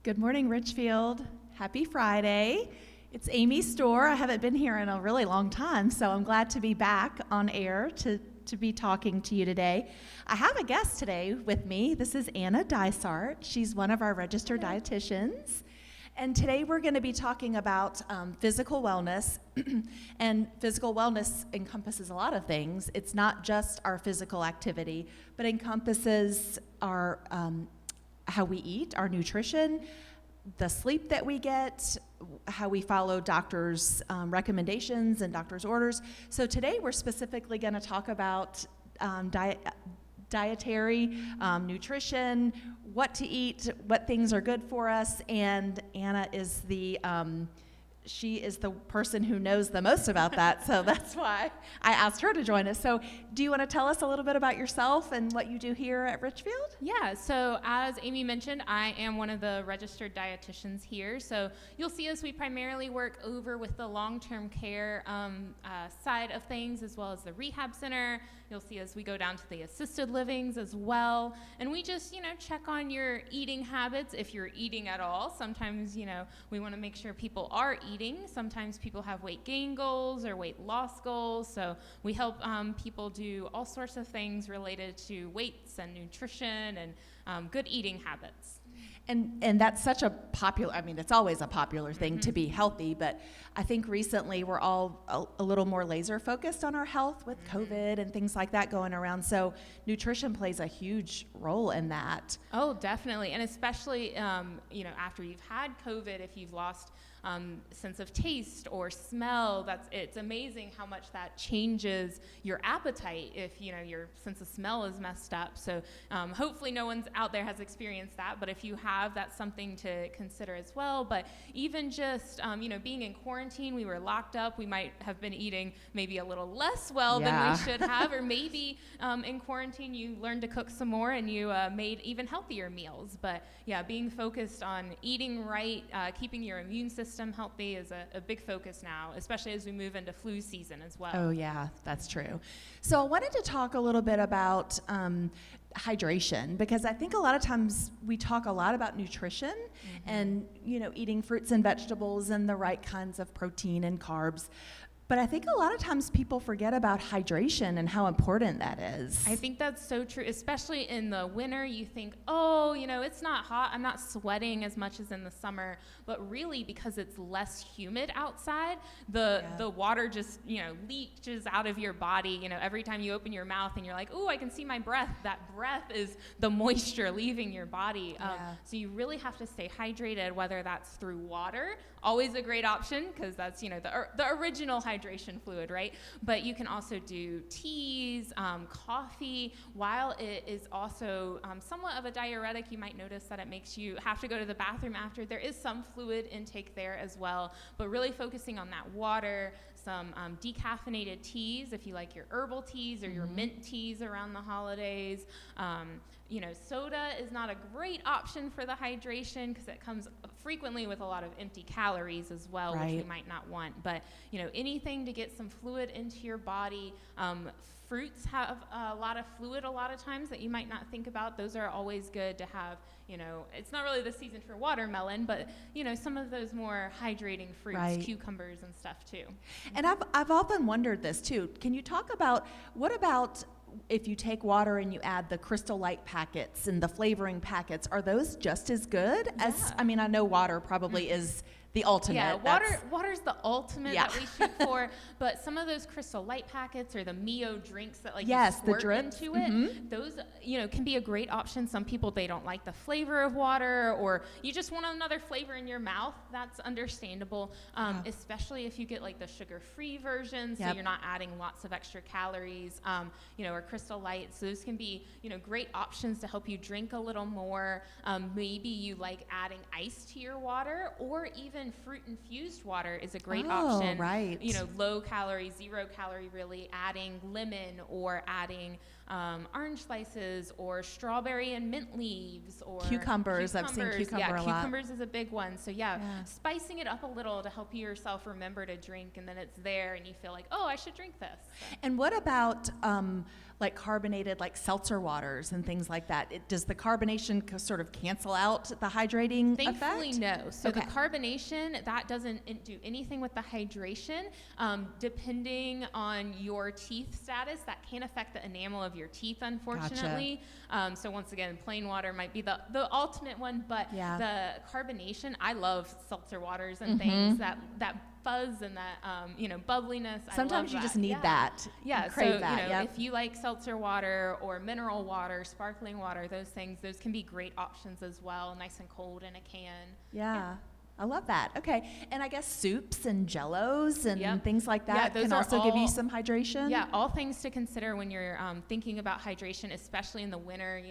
Good morning, Richfield. Happy Friday. It's Amy Stoehr. I haven't been here in a really long time, so I'm glad to be back on air to be talking to you today. I have a guest today with me. This is Anna Dysart. She's one of our registered dietitians. And today we're going to be talking about physical wellness. And physical wellness encompasses a lot of things. It's not just our physical activity, but encompasses our how we eat, our nutrition, the sleep that we get, how we follow doctors' recommendations and doctors' orders. So today we're specifically going to talk about dietary, nutrition, what to eat, what things are good for us, and Anna is she is the person who knows the most about that, so that's why I asked her to join us. So do you want to tell us a little bit about yourself and what you do here at Richfield? Yeah, so as Amy mentioned, I am one of the registered dietitians here. So you'll see us, we primarily work over with the long-term care side of things, as well as the rehab center. You'll see us, we go down to the assisted livings as well. And we just, check on your eating habits, if you're eating at all. Sometimes, we want to make sure people are eating. Sometimes people have weight gain goals or weight loss goals. So we help people do all sorts of things related to weights and nutrition and good eating habits. And that's such a popular, it's always a popular thing to be healthy, but I think recently we're all a little more laser focused on our health with COVID and things like that going around. So nutrition plays a huge role in that. Oh, definitely. And especially, after you've had COVID, if you've lost sense of taste or smell, it's amazing how much that changes your appetite if your sense of smell is messed up. So hopefully no one's out there has experienced that, but if you have, that's something to consider as well. But even just being in quarantine, we were locked up, we might have been eating maybe a little less well than we should have, or maybe in quarantine you learned to cook some more and you made even healthier meals. But yeah, being focused on eating right, keeping your immune system healthy is a big focus now, especially as we move into flu season as well. Oh yeah, that's true. So I wanted to talk a little bit about hydration, because I think a lot of times we talk a lot about nutrition and eating fruits and vegetables and the right kinds of protein and carbs. But I think a lot of times people forget about hydration and how important that is. I think that's so true, especially in the winter. You think, it's not hot, I'm not sweating as much as in the summer. But really, because it's less humid outside, the water just, leaches out of your body. Every time you open your mouth and you're like, ooh, I can see my breath. That breath is the moisture leaving your body. So you really have to stay hydrated, whether that's through water, always a great option, because that's, the original hydration fluid, right? But you can also do teas, coffee. While it is also somewhat of a diuretic, you might notice that it makes you have to go to the bathroom after. There is some fluid intake there as well, but really focusing on that water, some decaffeinated teas, if you like your herbal teas or your mint teas around the holidays. Soda is not a great option for the hydration because it comes frequently with a lot of empty calories as well, which we might not want. But, anything to get some fluid into your body. Fruits have a lot of fluid a lot of times that you might not think about. Those are always good to have. It's not really the season for watermelon, but, some of those more hydrating fruits, cucumbers and stuff too. And I've often wondered this too. Can you talk about, what about if you take water and you add the Crystal Light packets and the flavoring packets, are those just as good as, I know water probably is the ultimate. Yeah, water's the ultimate that we shoot for, but some of those Crystal Light packets or the Mio drinks that you squirt into it, those, can be a great option. Some people, they don't like the flavor of water, or you just want another flavor in your mouth. That's understandable, especially if you get the sugar-free version, so you're not adding lots of extra calories, or Crystal Light. So those can be, great options to help you drink a little more. Maybe you like adding ice to your water, or even fruit-infused water is a great option. Right. Low calorie, 0 calorie really, adding lemon or adding orange slices or strawberry and mint leaves or cucumbers. I've seen cucumber yeah, a lot. cucumbers is a big one. So yeah, spicing it up a little to help yourself remember to drink, and then it's there and you feel like, oh, I should drink this. So. And what about like carbonated, like seltzer waters and things like that? Does the carbonation sort of cancel out the hydrating Thankfully, effect? no. So the carbonation, that doesn't do anything with the hydration. Depending on your teeth status, that can affect the enamel of your teeth, unfortunately. Gotcha. So once again, plain water might be the ultimate one, but the carbonation, I love seltzer waters and things that fuzz and that bubbliness. Sometimes you just need that. Yeah, crave so that. If you like seltzer water or mineral water, sparkling water, those can be great options as well, nice and cold in a can. Yeah. I love that. Okay. And I guess soups and jellos and things like that can also give you some hydration. Yeah, all things to consider when you're thinking about hydration, especially in the winter.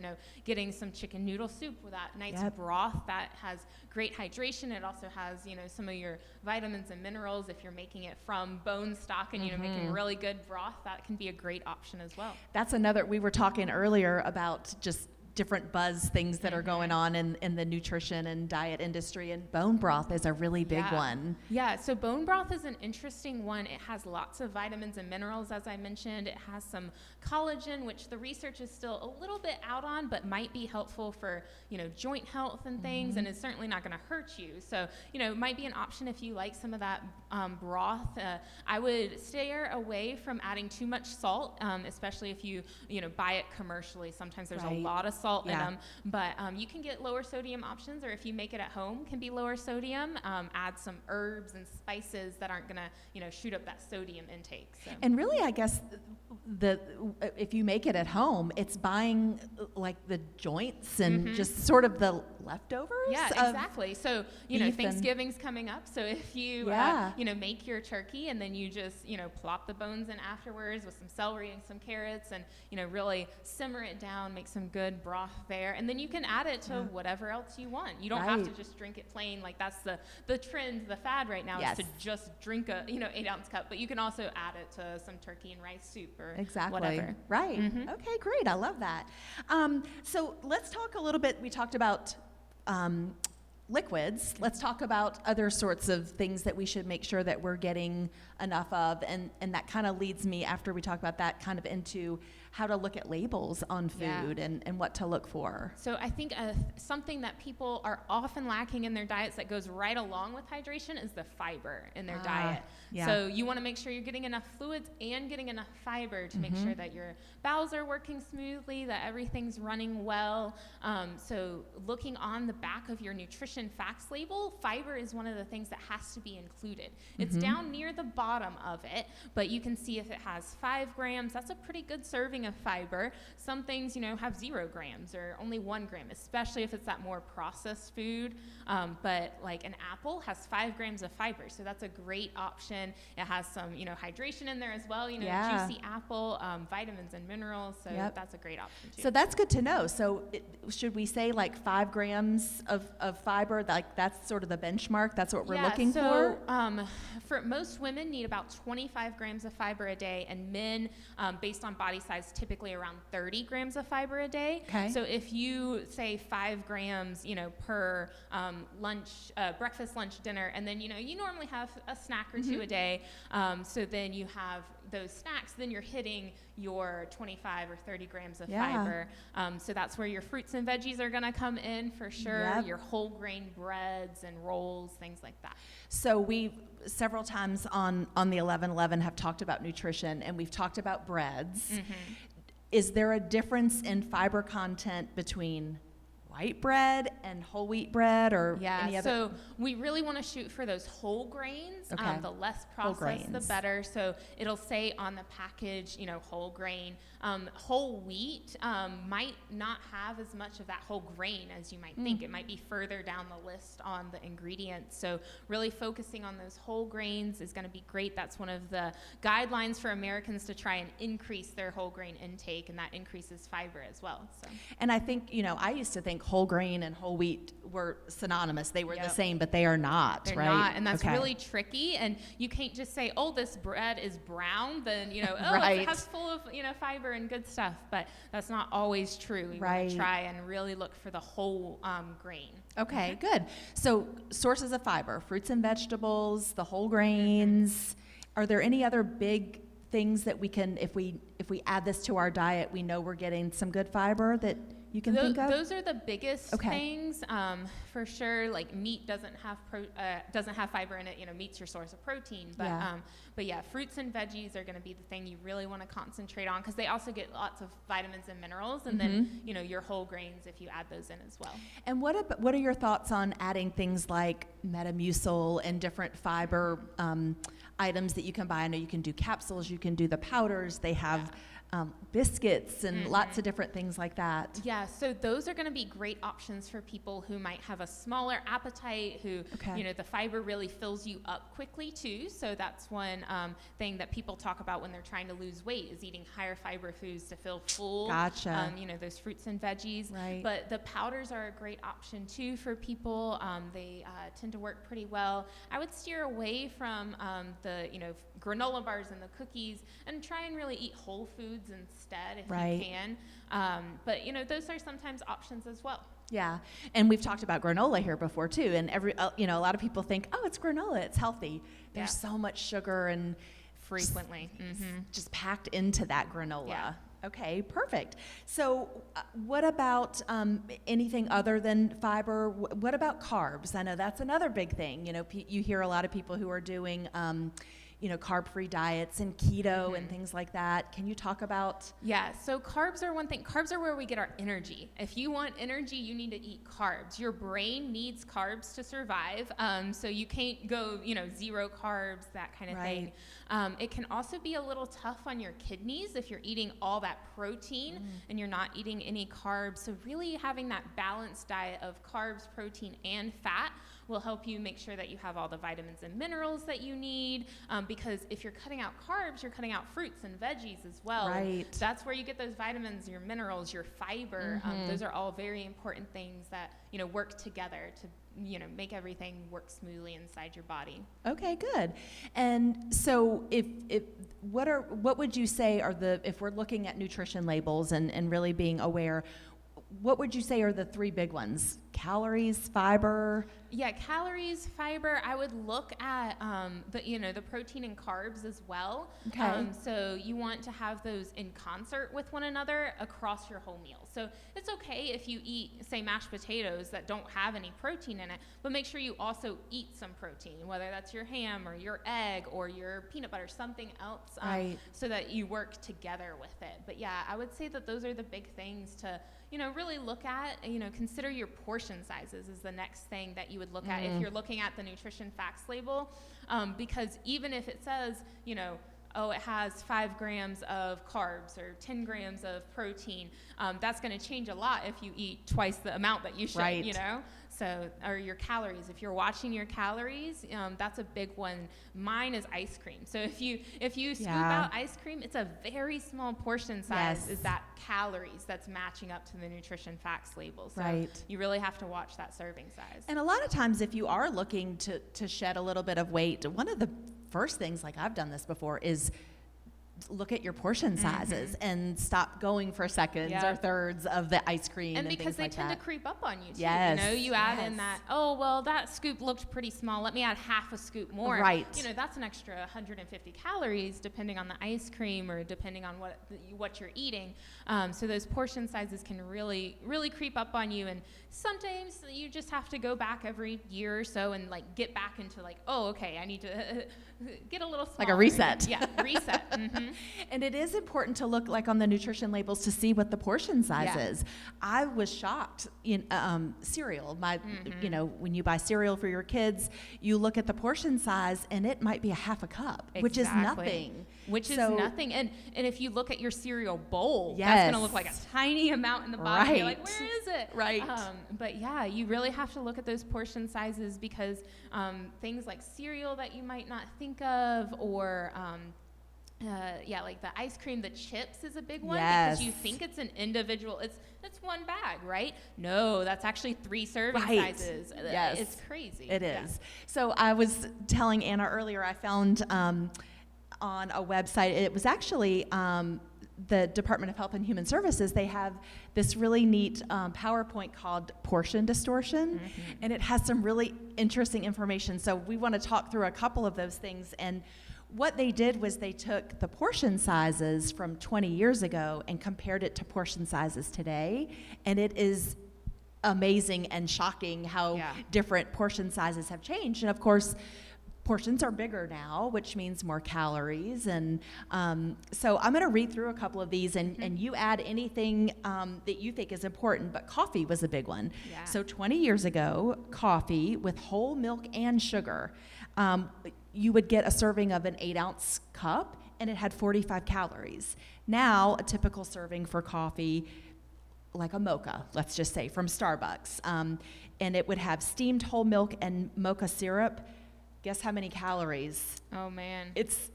Getting some chicken noodle soup with that nice broth that has great hydration. It also has, some of your vitamins and minerals. If you're making it from bone stock and, making really good broth, that can be a great option as well. That's we were talking earlier about just different buzz things that are going on in the nutrition and diet industry, and bone broth is a really big one. Yeah, so bone broth is an interesting one. It has lots of vitamins and minerals, as I mentioned. It has some collagen, which the research is still a little bit out on, but might be helpful for, joint health and things, and it's certainly not going to hurt you. So, it might be an option if you like some of that broth. I would steer away from adding too much salt, especially if you, buy it commercially. Sometimes there's a lot of salt in them, but you can get lower sodium options, or if you make it at home, can be lower sodium. Add some herbs and spices that aren't gonna, shoot up that sodium intake. So. And really, I guess if you make it at home, it's buying like the joints and just sort of the leftovers. Yeah, exactly. So Thanksgiving's coming up, so if you make your turkey and then you just plop the bones in afterwards with some celery and some carrots, and really simmer it down, make some good broth there, and then you can add it to whatever else you want. You don't have to just drink it plain. Like that's the trend, the fad right now is to just drink a 8-ounce cup, but you can also add it to some turkey and rice soup or whatever. Right. Okay, great. I love that. So let's talk a little bit. We talked about liquids. Let's talk about other sorts of things that we should make sure that we're getting enough of, and that kind of leads me, after we talk about that, kind of into how to look at labels on food and what to look for. So I think something that people are often lacking in their diets that goes right along with hydration is the fiber in their diet. Yeah. So you want to make sure you're getting enough fluids and getting enough fiber to make sure that your bowels are working smoothly, that everything's running well. So looking on the back of your nutrition facts label, fiber is one of the things that has to be included. It's down near the bottom of it, but you can see if it has 5 grams, that's a pretty good serving of fiber. Some things, have 0 grams or only 1 gram, especially if it's that more processed food. But like an apple has 5 grams of fiber, so that's a great option. It has some, hydration in there as well, juicy apple, vitamins and minerals, so that's a great option too. So that's good to know. So should we say like 5 grams of fiber, like that's sort of the benchmark, that's what we're looking for? For most women need about 25 grams of fiber a day, and men, based on body size, typically around 30 grams of fiber a day. Okay. So if you say 5 grams, per lunch, breakfast, lunch, dinner, and then, you normally have a snack or two a day. So then you have those snacks, then you're hitting your 25 or 30 grams of fiber. So that's where your fruits and veggies are going to come in for sure. Your whole grain breads and rolls, things like that. So we several times on the 1111 have talked about nutrition, and we've talked about breads. Is there a difference in fiber content between white bread and whole wheat bread, or any other? So we really want to shoot for those whole grains. The less processed, the better. So it'll say on the package, whole grain. Whole wheat might not have as much of that whole grain as you might think. It might be further down the list on the ingredients. So really focusing on those whole grains is going to be great. That's one of the guidelines for Americans to try and increase their whole grain intake, and that increases fiber as well. So. And I think, I used to think whole grain and whole wheat were synonymous. They were the Yep. same, but they are not, They're right? not, and that's Okay. really tricky. And you can't just say, "Oh, this bread is brown," then Right. it has full of fiber and good stuff. But that's not always true. We Right. want to try and really look for the whole grain. Okay, good. So sources of fiber, fruits and vegetables, the whole grains. Are there any other big things that we can, if we add this to our diet, we know we're getting some good fiber that you can think of? Those are the biggest Okay. things, for sure. Like meat doesn't have fiber in it. Meat's your source of protein, but Yeah. but yeah, fruits and veggies are going to be the thing you really want to concentrate on because they also get lots of vitamins and minerals, and then your whole grains if you add those in as well. And what are your thoughts on adding things like Metamucil and different fiber items that you can buy? I know you can do capsules, you can do the powders. They have biscuits and lots of different things like that. Yeah, so those are going to be great options for people who might have a smaller appetite, who, Okay. the fiber really fills you up quickly too. So that's one thing that people talk about when they're trying to lose weight is eating higher fiber foods to feel full. Gotcha. Those fruits and veggies. Right. But the powders are a great option too for people. They tend to work pretty well. I would steer away from the, granola bars and the cookies and try and really eat whole foods instead if Right. you can. But those are sometimes options as well. Yeah, and we've talked about granola here before too, and a lot of people think, oh, it's granola, it's healthy. There's Yeah. so much sugar and Frequently. just packed into that granola. Yeah. Okay, perfect. So what about anything other than fiber? What about carbs? I know that's another big thing. You hear a lot of people who are doing carb-free diets and keto and things like that. Can you talk about? Yeah, so carbs are one thing. Carbs are where we get our energy. If you want energy, you need to eat carbs. Your brain needs carbs to survive, so you can't go, zero carbs, that kind of thing. It can also be a little tough on your kidneys if you're eating all that protein and you're not eating any carbs. So really having that balanced diet of carbs, protein, and fat will help you make sure that you have all the vitamins and minerals that you need, because if you're cutting out carbs, you're cutting out fruits and veggies as well. Right. That's where you get those vitamins, your minerals, your fiber. Those are all very important things that work together to make everything work smoothly inside your body. Okay, good. And so what would you say are if we're looking at nutrition labels and really being aware, what would you say are the three big ones? Calories, fiber? Yeah, calories, fiber. I would look at the protein and carbs as well. Okay. So you want to have those in concert with one another across your whole meal. So it's okay if you eat, say, mashed potatoes that don't have any protein in it, but make sure you also eat some protein, whether that's your ham or your egg or your peanut butter, something else, Right. so that you work together with it. But yeah, I would say that those are the big things to really look at. Consider your portion sizes is the next thing that you would look at if you're looking at the nutrition facts label, because even if it says, it has 5 grams of carbs or 10 grams of protein, that's going to change a lot if you eat twice the amount that you should, Right. So, or your calories. If you're watching your calories, that's a big one. Mine is ice cream. So if you scoop out ice cream, it's a very small portion size. Yes. Is that calories that's matching up to the nutrition facts label. So Right. you really have to watch that serving size. And a lot of times if you are looking to shed a little bit of weight, one of the first things, like I've done this before, is look at your portion sizes and stop going for seconds or thirds of the ice cream and because things they like tend that. to creep up on you too. Yes, You add in yes. that, that scoop looked pretty small. Let me add half a scoop more. Right. That's an extra 150 calories depending on the ice cream or depending on what you're eating. So those portion sizes can really, really creep up on you. And sometimes you just have to go back every year or so and get back into I need to get a little smaller. Like a reset. Yeah, reset. Mm-hmm. And it is important to look on the nutrition labels to see what the portion size is. I was shocked in cereal. When you buy cereal for your kids, you look at the portion size and it might be a half a cup, which is nothing. Which is nothing. And if you look at your cereal bowl, Yes. that's going to look like a tiny amount in the bottom. Right. You're like, where is it? Right. But yeah, you really have to look at those portion sizes because things like cereal that you might not think of or like the ice cream, the chips is a big one Yes. because you think it's an individual, it's one bag, right? No, that's actually 3 serving Right. sizes. Yes. It's crazy. It Yeah. is. So I was telling Anna earlier, I found on a website, it was actually the Department of Health and Human Services. They have this really neat PowerPoint called Portion Distortion, and it has some really interesting information. So we want to talk through a couple of those things. And what they did was they took the portion sizes from 20 years ago and compared it to portion sizes today, and it is amazing and shocking how different portion sizes have changed. And of course, portions are bigger now, which means more calories. And so I'm going to read through a couple of these, and you add anything that you think is important, but coffee was a big one. Yeah. So 20 years ago, coffee with whole milk and sugar, you would get a serving of an 8-ounce cup, and it had 45 calories. Now, a typical serving for coffee, like a mocha, let's just say, from Starbucks, and it would have steamed whole milk and mocha syrup. Guess how many calories? Oh, man. It's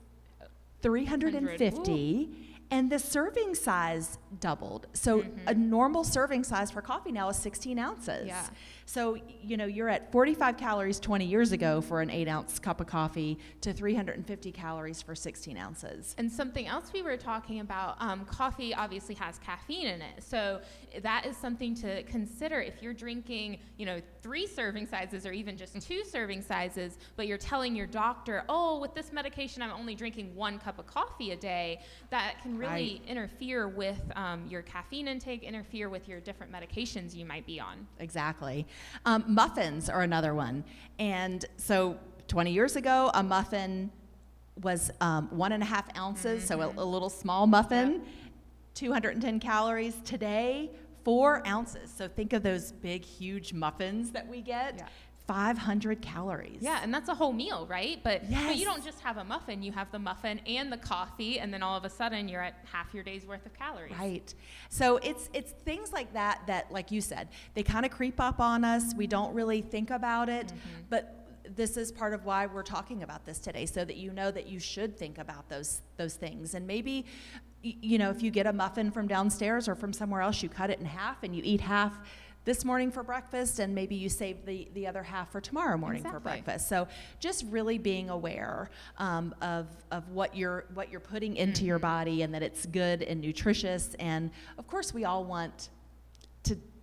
350, and the serving size doubled. So a normal serving size for coffee now is 16 ounces. Yeah. So, you're at 45 calories 20 years ago for an 8-ounce cup of coffee to 350 calories for 16 ounces. And something else we were talking about, coffee obviously has caffeine in it. So that is something to consider if you're drinking, 3 serving sizes or even just 2 serving sizes, but you're telling your doctor, oh, with this medication, I'm only drinking 1 cup of coffee a day. That can really interfere with your caffeine intake, interfere with your different medications you might be on. Exactly. Muffins are another one. And so 20 years ago, a muffin was 1.5 ounces, so a little small muffin, 210 calories. Today, 4 ounces. So think of those big, huge muffins that we get. 500 calories. Yeah, and that's a whole meal, right? But Yes. you don't just have a muffin, you have the muffin and the coffee, and then all of a sudden you're at half your day's worth of calories. Right. So it's things like that, like you said, they kind of creep up on us. We don't really think about it, but this is part of why we're talking about this today, so that you know that you should think about those things. And maybe, if you get a muffin from downstairs or from somewhere else, you cut it in half and you eat half this morning for breakfast, and maybe you save the other half for tomorrow morning for breakfast. So just really being aware of what you're putting into your body, and that it's good and nutritious. And of course, we all want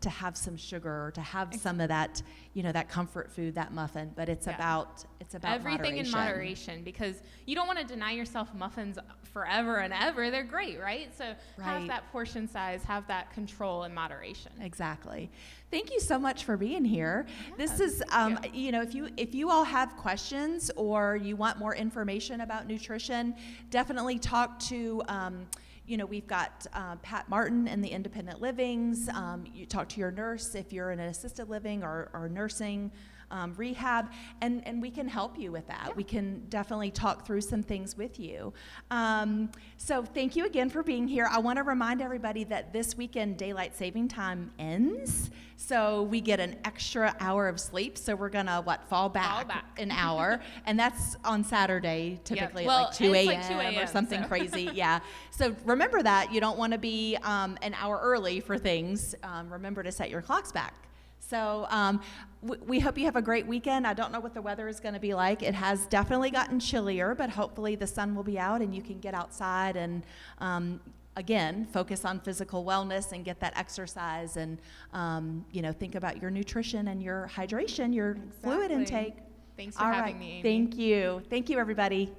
to have some sugar, or to have some of that, that comfort food, that muffin. But it's about everything in moderation, because you don't want to deny yourself muffins forever and ever. They're great, right? So have that portion size, have that control and moderation. Exactly. Thank you so much for being here. This is, if you all have questions or you want more information about nutrition, definitely talk to. We've got Pat Martin in the Independent Livings. You talk to your nurse if you're in an assisted living or nursing rehab, and we can help you with that. Yeah. We can definitely talk through some things with you. So thank you again for being here. I want to remind everybody that this weekend daylight saving time ends, so we get an extra hour of sleep. So we're gonna fall back an hour, and that's on Saturday typically at like 2 a.m. or something crazy. Yeah. So remember that you don't want to be an hour early for things. Remember to set your clocks back. So we hope you have a great weekend. I don't know what the weather is going to be like. It has definitely gotten chillier, but hopefully the sun will be out and you can get outside and, again, focus on physical wellness and get that exercise and, think about your nutrition and your hydration, your fluid intake. Thanks for having me, Amy. Thank you. Thank you, everybody.